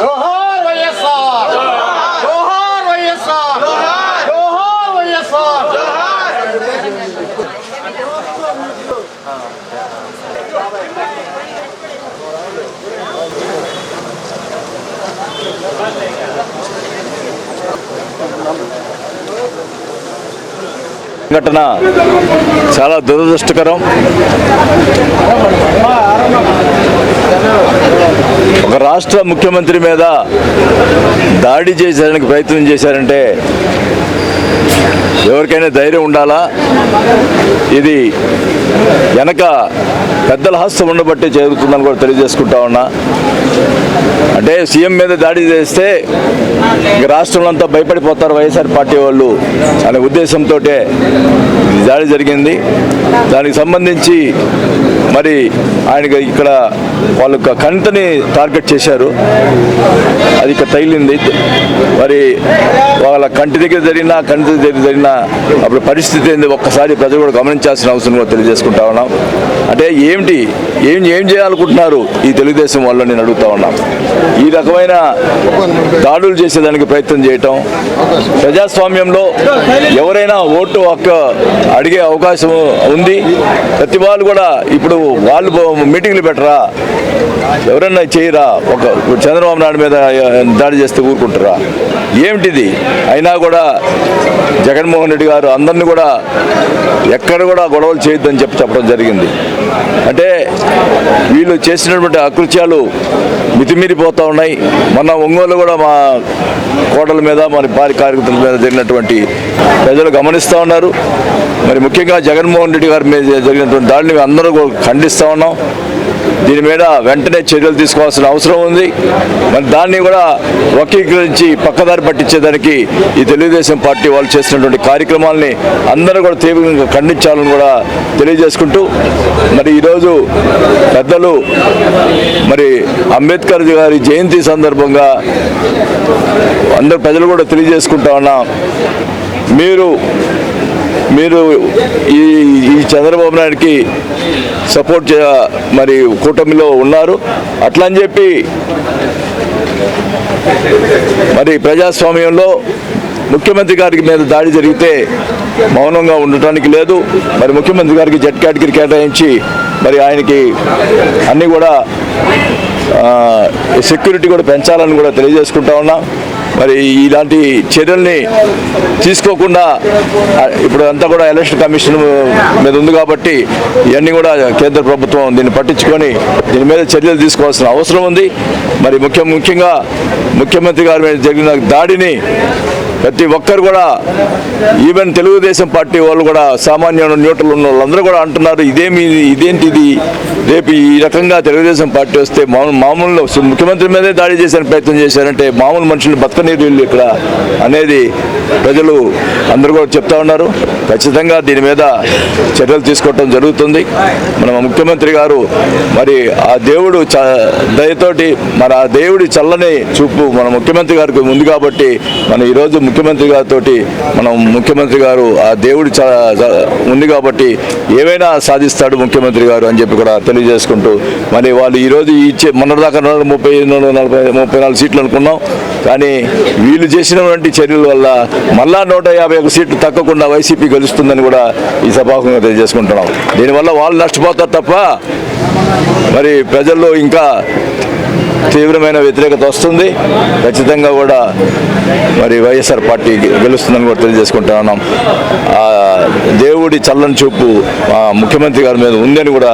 జోహార్ వైఎస్ఆర్, జోహార్ వైఎస్ఆర్, జోహార్ వైఎస్ఆర్. ఘటన చాలా దురదృష్టకరం. ఒక రాష్ట్ర ముఖ్యమంత్రి మీద దాడి చేసేదానికి ప్రయత్నం చేశారంటే ఎవరికైనా ధైర్యం ఉండాలా. ఇది వెనక పెద్దల హస్తం ఉండబట్టే జరుగుతుందని కూడా తెలియజేసుకుంటా ఉన్నా. అంటే సీఎం మీద దాడి చేస్తే ఇక రాష్ట్రంలో అంతా భయపడిపోతారు వైఎస్ఆర్ పార్టీ వాళ్ళు అనే ఉద్దేశంతో దాడి జరిగింది. దానికి సంబంధించి మరి ఆయనకి ఇక్కడ వాళ్ళు కంటిని టార్గెట్ చేశారు, అది ఇక్కడ తగిలింది. మరి వాళ్ళ కంటి దగ్గర జరిగినా కంటి దగ్గర జరిగినా అప్పుడు పరిస్థితి ఏంది ఒక్కసారి ప్రజలు కూడా గమనించాల్సిన అవసరం కూడా తెలియజేసుకుంటా ఉన్నాం. అంటే ఏం చేయాలనుకుంటున్నారు ఈ తెలుగుదేశం వాళ్ళు నేను అడుగుతా ఉన్నాం. ఈ రకమైన దాడులు చేసేదానికి ప్రయత్నం చేయటం, ప్రజాస్వామ్యంలో ఎవరైనా ఓటు హక్కు అడిగే అవకాశం ఉంది. ప్రతి వాళ్ళు కూడా ఇప్పుడు వాళ్ళు మీటింగ్లు పెట్టరా, ఎవరన్నా చేయరా, ఒక చంద్రబాబు నాయుడు మీద దాడి చేస్తే ఊరుకుంటారా? ఏమిటిది? అయినా కూడా జగన్మోహన్ రెడ్డి గారు అందరినీ కూడా ఎక్కడ కూడా గొడవలు చేయొద్దని చెప్పడం జరిగింది. అంటే వీళ్ళు చేసినటువంటి అకృత్యాలు మితిమీరిపోతూ ఉన్నాయి. మొన్న ఒంగోలు కూడా మా కోటల మీద మన పారి కార్యకర్తల మీద జరిగినటువంటి ప్రజలు గమనిస్తూ ఉన్నారు. మరి ముఖ్యంగా జగన్మోహన్ రెడ్డి గారి మీద జరిగినటువంటి దాడిని అందరూ ఖండిస్తూ ఉన్నాం. దీని మీద వెంటనే చర్యలు తీసుకోవాల్సిన అవసరం ఉంది. మరి దాన్ని కూడా వక్రీకరించి పక్కదారి పట్టించేదానికి ఈ తెలుగుదేశం పార్టీ వాళ్ళు చేసినటువంటి కార్యక్రమాలని అందరూ కూడా తీవ్రంగా ఖండించాలని కూడా తెలియజేసుకుంటూ, మరి ఈరోజు పెద్దలు మరి అంబేద్కర్ గారి జయంతి సందర్భంగా అందరు ప్రజలు కూడా తెలియజేసుకుంటా ఉన్నాం. మీరు ఈ చంద్రబాబు నాయుడికి సపోర్ట్ మరి కూటమిలో ఉన్నారు. అట్లా అని చెప్పి మరి ప్రజాస్వామ్యంలో ముఖ్యమంత్రి గారికి మీద దాడి జరిగితే మౌనంగా ఉండటానికి లేదు. మరి ముఖ్యమంత్రి గారికి జెడ్ కేటగిరీ కేటాయించి మరి ఆయనకి అన్నీ కూడా సెక్యూరిటీ కూడా పెంచాలని కూడా తెలియజేసుకుంటా ఉన్నాం. మరి ఇలాంటి చర్యల్ని తీసుకోకుండా ఇప్పుడు అంతా కూడా ఎలక్షన్ కమిషన్ మీద ఉంది కాబట్టి ఇవన్నీ కూడా కేంద్ర ప్రభుత్వం దీన్ని పట్టించుకొని దీని మీద చర్యలు తీసుకోవాల్సిన అవసరం ఉంది. మరి ముఖ్యంగా ముఖ్యమంత్రి గారి మీద జరిగిన దాడిని ప్రతి ఒక్కరు కూడా, ఈవెన్ తెలుగుదేశం పార్టీ వాళ్ళు కూడా, సామాన్య న్యూట్రల్ ఉన్న వాళ్ళందరూ కూడా అంటున్నారు, ఇదేంటిది, రేపు ఈ రకంగా తెలుగుదేశం పార్టీ వస్తే మామూలు ముఖ్యమంత్రి మీదే దాడి చేసే ప్రయత్నం చేశారంటే మామూలు మనుషులు బతకనీరు వీళ్ళు ఇక్కడ అనేది ప్రజలు అందరూ కూడా చెప్తా ఉన్నారు. ఖచ్చితంగా దీని మీద చర్యలు తీసుకోవటం జరుగుతుంది. మన ముఖ్యమంత్రి గారు మరి ఆ దేవుడు దయతోటి మరి ఆ దేవుడి చల్లని చూపు మన ముఖ్యమంత్రి గారికి ఉంది కాబట్టి మనం ఈరోజు ముఖ్యమంత్రి గారితో ముఖ్యమంత్రి గారు ఆ దేవుడి ఉంది కాబట్టి ఏమైనా సాధిస్తాడు ముఖ్యమంత్రి గారు అని చెప్పి కూడా తెలియజేసుకుంటూ, మరి వాళ్ళు ఈరోజు మొన్నటిదాకా 34 సీట్లు అనుకున్నాం. కానీ వీళ్ళు చేసినటువంటి చర్యల వల్ల మళ్ళా 151 సీట్లు తగ్గకుండా వైసీపీ గెలుస్తుందని కూడా ఈ సభాముఖంగా తెలియజేసుకుంటున్నాం. దీనివల్ల వాళ్ళు నష్టపోతారు తప్ప మరి ప్రజల్లో ఇంకా తీవ్రమైన వ్యతిరేకత వస్తుంది. ఖచ్చితంగా కూడా మరి వైఎస్ఆర్ పార్టీ గెలుస్తుందని కూడా తెలియజేసుకుంటా ఉన్నాం. దేవుడి చల్లని చూపు ముఖ్యమంత్రి గారి మీద ఉందని కూడా